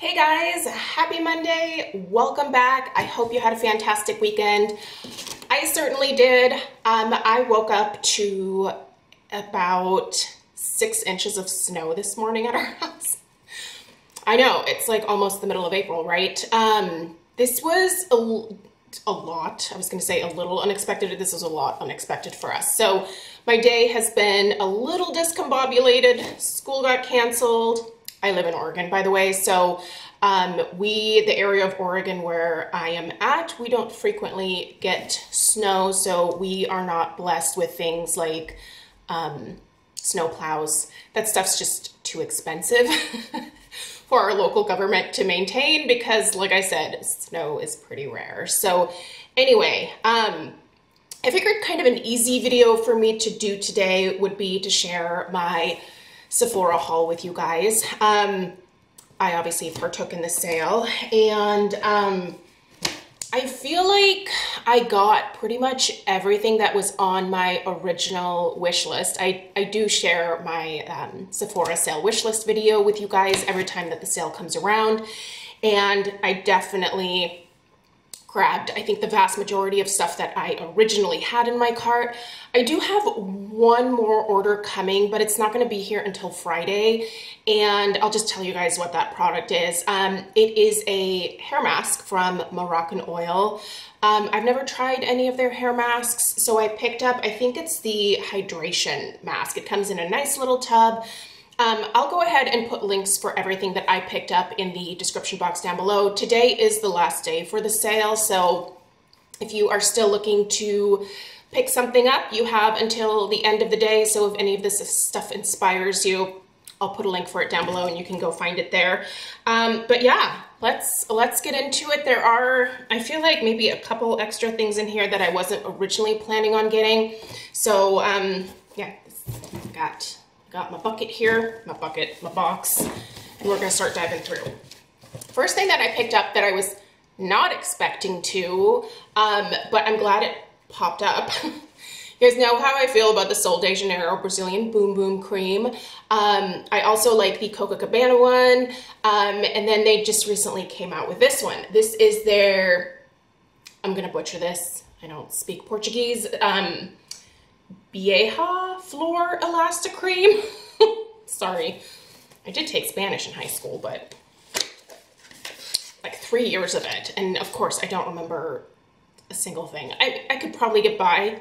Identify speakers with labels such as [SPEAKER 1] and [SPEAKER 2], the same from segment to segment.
[SPEAKER 1] Hey guys, happy Monday. Welcome back. I hope you had a fantastic weekend. I certainly did. I woke up to about 6 inches of snow this morning at our house. I know, it's like almost the middle of April, right? This was a lot. I was going to say a little unexpected. This was a lot unexpected for us. So my day has been a little discombobulated. School got canceled. I live in Oregon, by the way, so the area of Oregon where I am at, we don't frequently get snow, so we are not blessed with things like snow plows. That stuff's just too expensive for our local government to maintain because, like I said, snow is pretty rare. So anyway, I figured kind of an easy video for me to do today would be to share my Sephora haul with you guys. I obviously partook in the sale, and I feel like I got pretty much everything that was on my original wish list. I do share my Sephora sale wish list video with you guys every time that the sale comes around, and I definitely grabbed, I think, the vast majority of stuff that I originally had in my cart. I do have one more order coming, but it's not going to be here until Friday, and I'll just tell you guys what that product is. It is a hair mask from Moroccan Oil. I've never tried any of their hair masks, so I picked up, I think it's the hydration mask. It comes in a nice little tub. I'll go ahead and put links for everything that I picked up in the description box down below. Today is the last day for the sale, so if you are still looking to pick something up, you have until the end of the day. So if any of this stuff inspires you, I'll put a link for it down below and you can go find it there. But yeah, let's get into it. There are, I feel like, maybe a couple extra things in here that I wasn't originally planning on getting. So yeah, got my bucket here, my box, and we're gonna start diving through. First thing that I picked up that I was not expecting to, but I'm glad it popped up. You guys know how I feel about the Sol de Janeiro Brazilian Boom Boom Cream. I also like the Copacabana one, and then they just recently came out with this one. This is their, I'm gonna butcher this, I don't speak Portuguese, Vieja Flor Elasta Cream. Sorry, I did take Spanish in high school, but like 3 years of it, and of course I don't remember a single thing. I could probably get by,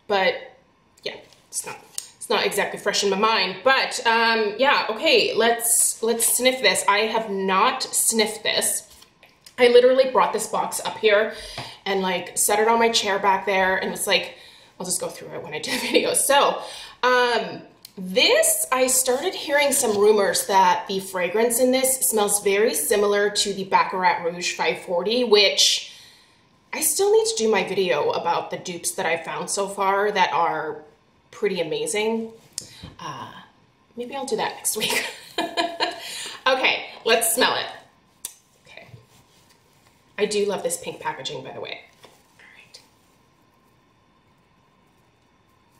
[SPEAKER 1] but yeah, it's not exactly fresh in my mind. But yeah, okay, let's sniff this. I have not sniffed this. I literally brought this box up here and like set it on my chair back there and was like, I'll just go through it when I do the video. So this, I started hearing some rumors that the fragrance in this smells very similar to the Baccarat Rouge 540, which I still need to do my video about the dupes that I found so far that are pretty amazing. Maybe I'll do that next week. Okay, let's smell it. Okay. I do love this pink packaging, by the way. All right.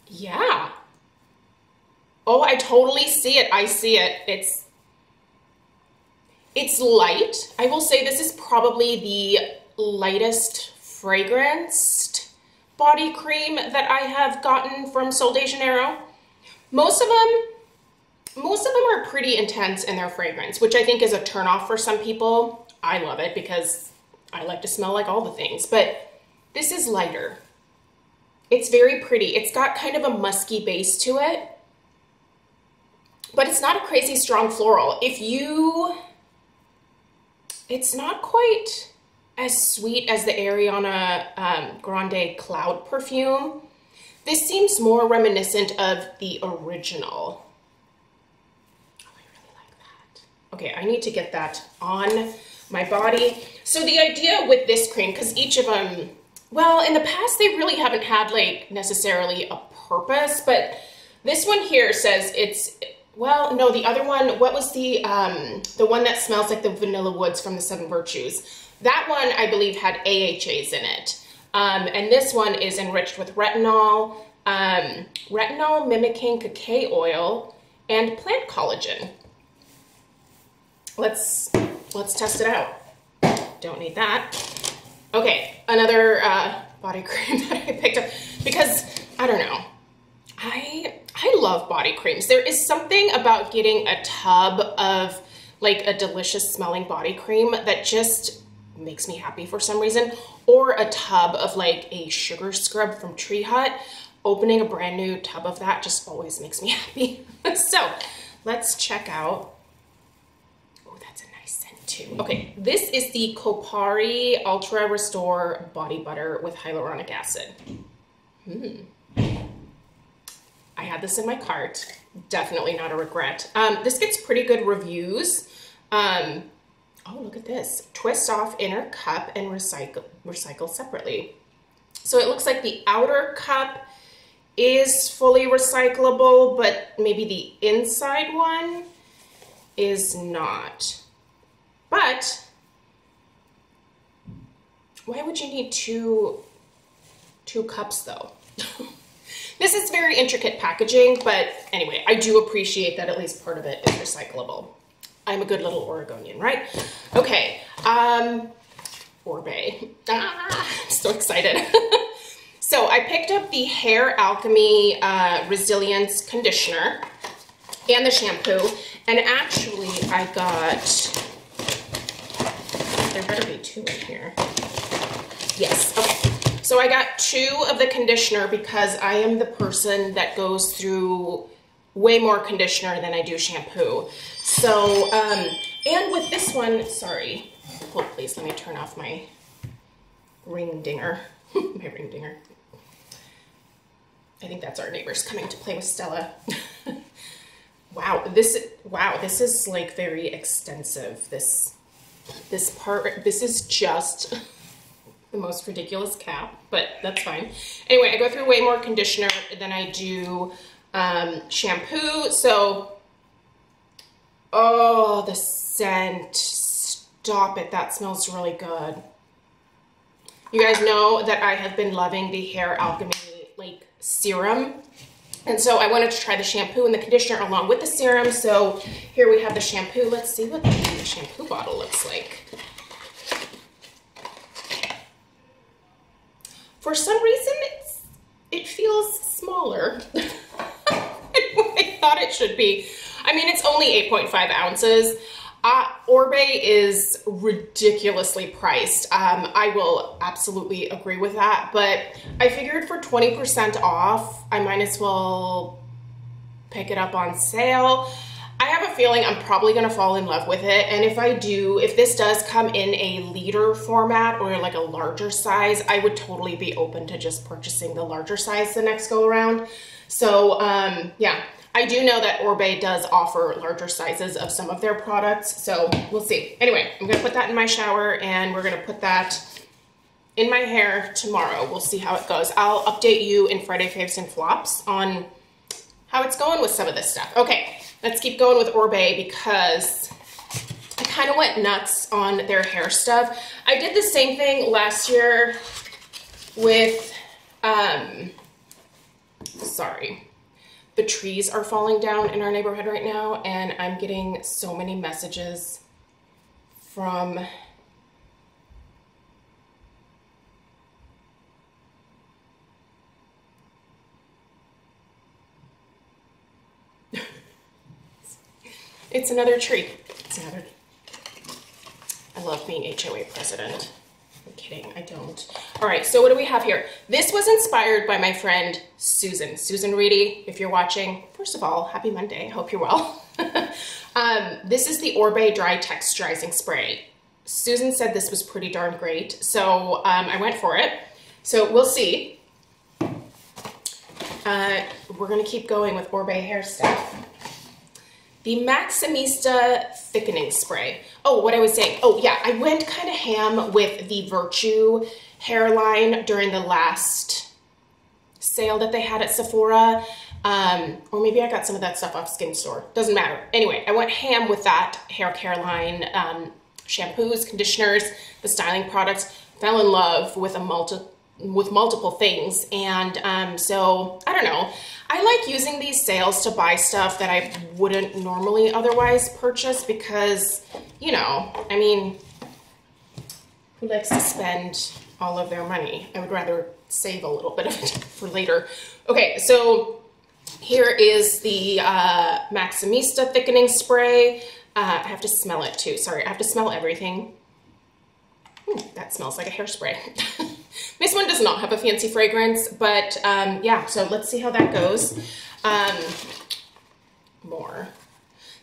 [SPEAKER 1] Yeah. Oh, I totally see it. I see it. It's light. I will say this is probably the lightest fragranced body cream that I have gotten from Sol de Janeiro. Most of them are pretty intense in their fragrance, which I think is a turnoff for some people. I love it because I like to smell like all the things, but this is lighter. It's very pretty. It's got kind of a musky base to it, but it's not a crazy strong floral. It's not quite as sweet as the Ariana Grande Cloud perfume. This seems more reminiscent of the original. Oh, I really like that. Okay, I need to get that on my body. So the idea with this cream, because each of them, well, in the past, they really haven't had like necessarily a purpose, but this one here says it's, well, no, the other one, what was the one that smells like the vanilla woods from the Seven Virtues? That one, I believe, had AHAs in it. And this one is enriched with retinol, retinol mimicking cacao oil, and plant collagen. Let's let's test it out. Don't need that. Okay, another body cream that I picked up because, I don't know, I love body creams. There is something about getting a tub of like a delicious smelling body cream that just makes me happy for some reason, or a tub of like a sugar scrub from Tree Hut. Opening a brand new tub of that just always makes me happy. So let's check out. Oh, that's a nice scent too. Okay, this is the Kopari Ultra Restore Body Butter with hyaluronic acid. I had this in my cart. Definitely not a regret. This gets pretty good reviews. Oh, look at this. Twist off inner cup and recycle separately. So it looks like the outer cup is fully recyclable, but maybe the inside one is not. But why would you need two cups though? This is very intricate packaging, but anyway, I do appreciate that at least part of it is recyclable. I'm a good little Oregonian, right? Okay, Orbe. I'm so excited. So I picked up the Hair Alchemy Resilience Conditioner and the shampoo, and actually I got, there better be two in here. Yes, okay. So I got two of the conditioner because I am the person that goes through way more conditioner than I do shampoo. So, and with this one, sorry, hold please, let me turn off my ring dinger, my ring dinger. I think that's our neighbors coming to play with Stella. Wow, this is like very extensive. This part, this is just the most ridiculous cap, but that's fine. Anyway, I go through way more conditioner than I do shampoo. So, oh, the scent, stop it. That smells really good. You guys know that I have been loving the Hair Alchemy like serum. And so I wanted to try the shampoo and the conditioner along with the serum. So here we have the shampoo. Let's see what the shampoo bottle looks like. For some reason, it feels smaller than what I thought it should be. I mean, it's only 8.5 ounces. Orbe is ridiculously priced. I will absolutely agree with that, but I figured for 20% off, I might as well pick it up on sale. I have a feeling I'm probably gonna fall in love with it, and if I do, if this does come in a liter format or like a larger size, I would totally be open to just purchasing the larger size the next go around. So yeah, I do know that Orbe does offer larger sizes of some of their products, so we'll see. Anyway, I'm gonna put that in my shower and we're gonna put that in my hair tomorrow. We'll see how it goes. I'll update you in Friday Faves and Flops on how it's going with some of this stuff. Okay. Let's keep going with Orbe because I kind of went nuts on their hair stuff. I did the same thing last year with, sorry, the trees are falling down in our neighborhood right now, and I'm getting so many messages from it's another tree. It's another. I love being HOA president. I'm kidding, I don't. All right, so what do we have here? This was inspired by my friend Susan. Susan Reedy, if you're watching, first of all, happy Monday. Hope you're well. This is the Orbe Dry Texturizing Spray. Susan said this was pretty darn great, so I went for it. So we'll see. We're gonna keep going with Orbe hair stuff. The Maximista Thickening Spray. Oh, what I was saying. Oh, yeah, I went kind of ham with the Virtue hairline during the last sale that they had at Sephora. Or maybe I got some of that stuff off Skin Store. Doesn't matter. Anyway, I went ham with that hair care line. Shampoos, conditioners, the styling products. Fell in love with a with multiple things. And so I don't know. I like using these sales to buy stuff that I wouldn't normally otherwise purchase because, you know, I mean, who likes to spend all of their money? I would rather save a little bit of it for later. Okay, so here is the Maximista thickening spray. I have to smell it too. Sorry, I have to smell everything. That smells like a hairspray. This one does not have a fancy fragrance, but yeah, so let's see how that goes. More.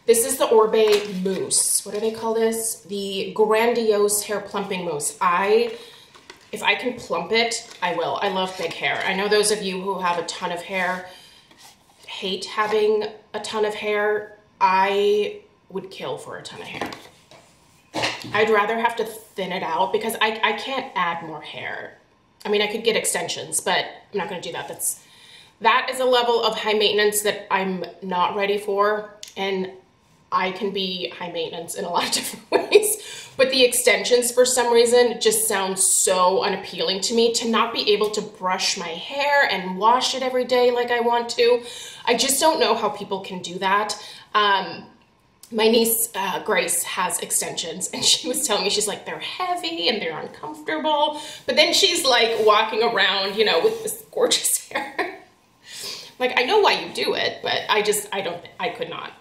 [SPEAKER 1] This is the Orbe Mousse. What do they call this? The Grandiose hair plumping mousse. If I can plump it, I will. I love big hair. I know those of you who have a ton of hair hate having a ton of hair. I would kill for a ton of hair. I'd rather have to thin it out because I can't add more hair. I mean, I could get extensions, but I'm not going to do that. That is a level of high maintenance that I'm not ready for, and I can be high maintenance in a lot of different ways. But the extensions, for some reason, just sound so unappealing to me. To not be able to brush my hair and wash it every day like I want to. I just don't know how people can do that. My niece, Grace, has extensions, and she was telling me, she's like, they're heavy and they're uncomfortable. But then she's like walking around, you know, with this gorgeous hair. Like, I know why you do it, but I could not.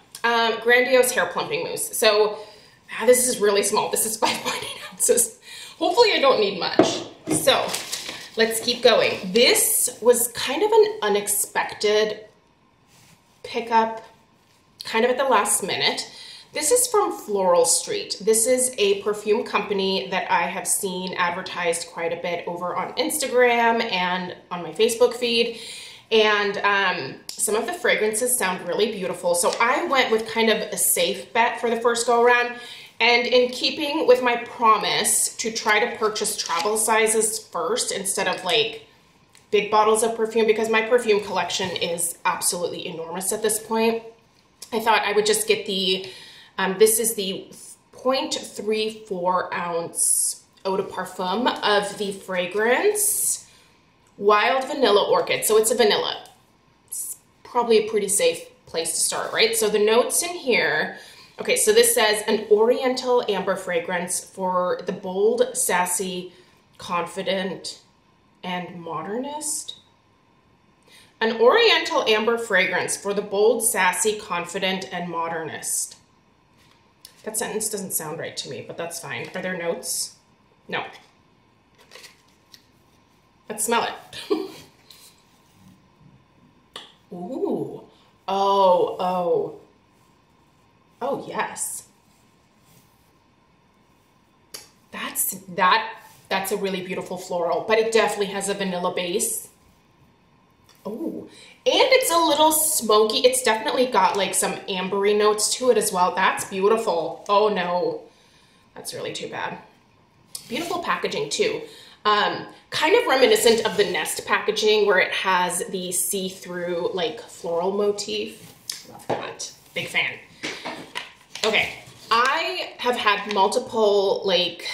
[SPEAKER 1] Grandiose hair plumping mousse. So this is really small. This is 5.8 ounces. Hopefully I don't need much. So let's keep going. This was kind of an unexpected pickup, kind of at the last minute. This is from Floral Street. This is a perfume company that I have seen advertised quite a bit over on Instagram and on my Facebook feed. And some of the fragrances sound really beautiful. So I went with kind of a safe bet for the first go around. And in keeping with my promise to try to purchase travel sizes first instead of like big bottles of perfume, because my perfume collection is absolutely enormous at this point, I thought I would just get the, this is the 0.34 ounce eau de parfum of the fragrance Wild Vanilla Orchid. So it's a vanilla. It's probably a pretty safe place to start, right? So the notes in here, okay, so this says an oriental amber fragrance for the bold, sassy, confident, and modernist. An oriental amber fragrance for the bold, sassy, confident, and modernist. That sentence doesn't sound right to me, but that's fine. Are there notes? No. Let's smell it. Ooh. Oh, yes. That's a really beautiful floral, but it definitely has a vanilla base. Oh, and it's a little smoky. It's definitely got like some ambery notes to it as well. That's beautiful. Oh no, that's really too bad. Beautiful packaging too. Kind of reminiscent of the Nest packaging where it has the see-through like floral motif. Love that. Big fan. Okay, I have had multiple like,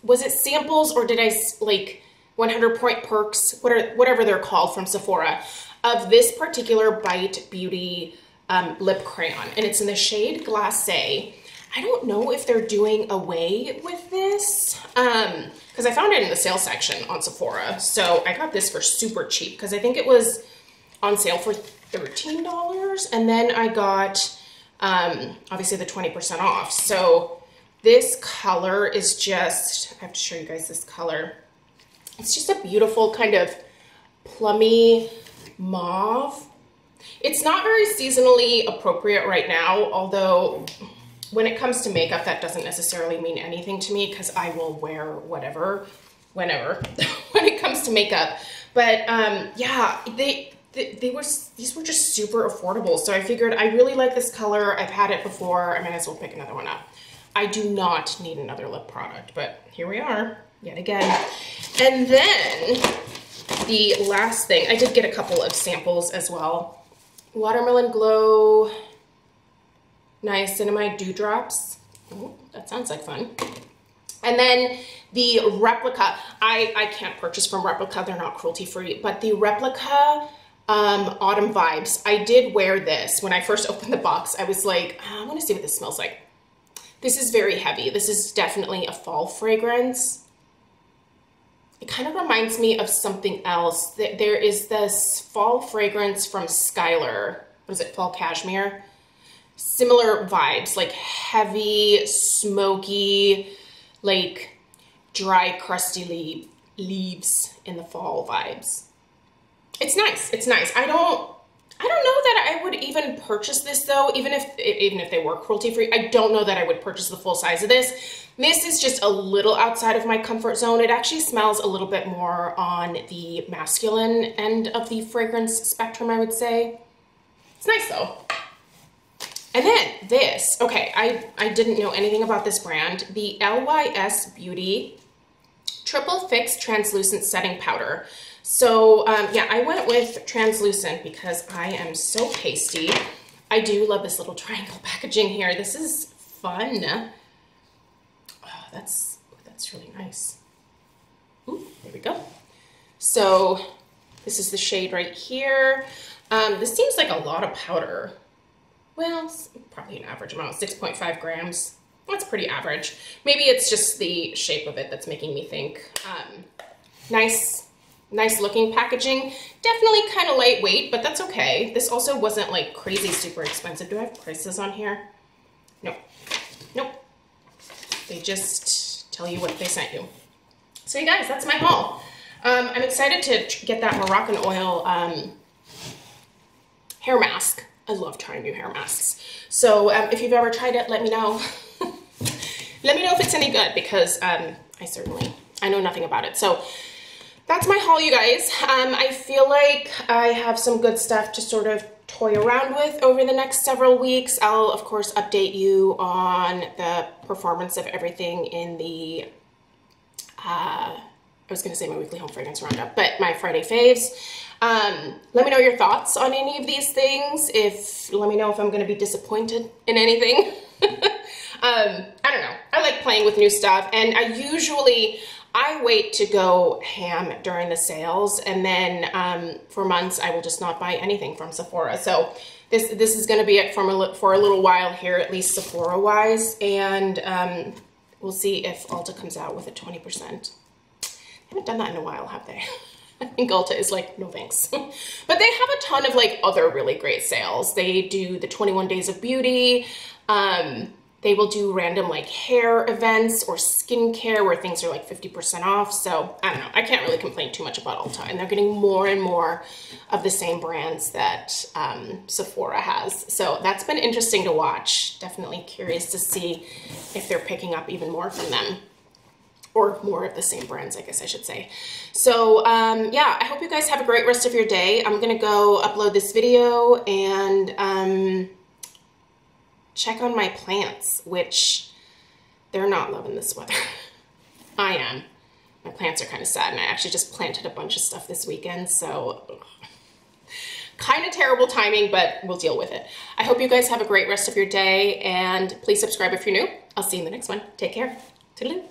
[SPEAKER 1] was it samples or did I like 100 point perks, whatever they're called from Sephora, of this particular Bite Beauty lip crayon, and it's in the shade Glacé. I don't know if they're doing away with this, because I found it in the sale section on Sephora, so I got this for super cheap, because I think it was on sale for $13, and then I got, obviously the 20% off, so this color is just, I have to show you guys this color. It's just a beautiful kind of plummy mauve. It's not very seasonally appropriate right now, although when it comes to makeup, that doesn't necessarily mean anything to me because I will wear whatever, whenever, when it comes to makeup. But yeah, these were just super affordable. So I figured I really like this color. I've had it before. I might as well pick another one up. I do not need another lip product, but here we are yet again. And then the last thing, I did get a couple of samples as well. Watermelon Glow Niacinamide Dewdrops. Oh, that sounds like fun. And then the replica, I can't purchase from Replica, they're not cruelty free, but the Replica Autumn Vibes, I did wear this. When I first opened the box, I was like, I want to see what this smells like. This is very heavy. This is definitely a fall fragrance. It kind of reminds me of something else. There is this fall fragrance from Skylar. What is it? Fall Cashmere? Similar vibes, like heavy, smoky, like dry, crusty leaves in the fall vibes. It's nice. It's nice. I don't know that I would even purchase this though, even if they were cruelty free. I don't know that I would purchase the full size of this. This is just a little outside of my comfort zone. It actually smells a little bit more on the masculine end of the fragrance spectrum, I would say. It's nice though. And then this, okay, I didn't know anything about this brand. The LYS Beauty Triple Fix Translucent Setting Powder. So yeah, I went with translucent because I am so pasty. I do love this little triangle packaging here. This is fun. Oh, that's really nice. Ooh, there we go. So this is the shade right here. This seems like a lot of powder. Well, probably an average amount, 6.5 grams. That's pretty average. Maybe it's just the shape of it that's making me think. Nice looking packaging. Definitely kind of lightweight, but that's okay. This also wasn't like crazy super expensive. Do I have prices on here? Nope. Nope. They just tell you what they sent you. So you guys, that's my haul. I'm excited to get that Moroccan oil hair mask. I love trying new hair masks. So if you've ever tried it, let me know. Let me know if it's any good because I know nothing about it. So that's my haul, you guys. I feel like I have some good stuff to sort of toy around with over the next several weeks. I'll, of course, update you on the performance of everything in the, I was going to say my weekly home fragrance roundup, but my Friday faves. Let me know your thoughts on any of these things. Let me know if I'm going to be disappointed in anything. I don't know. I like playing with new stuff, and I wait to go ham during the sales, and then for months I will just not buy anything from Sephora. So this is going to be it for a little while here, at least Sephora wise, and we'll see if Ulta comes out with a 20%. They haven't done that in a while, have they? I think Ulta is like, no thanks. But they have a ton of like other really great sales. They do the 21 Days of Beauty. They will do random like hair events or skincare where things are like 50% off. So I don't know. I can't really complain too much about Ulta. And they're getting more and more of the same brands that Sephora has. So that's been interesting to watch. Definitely curious to see if they're picking up even more from them. Or more of the same brands, I guess I should say. So yeah, I hope you guys have a great rest of your day. I'm gonna go upload this video and check on my plants, which they're not loving this weather. I am. My plants are kind of sad, and I actually just planted a bunch of stuff this weekend, so kind of terrible timing, but we'll deal with it. I hope you guys have a great rest of your day, and please subscribe if you're new. I'll see you in the next one. Take care. Toodaloo.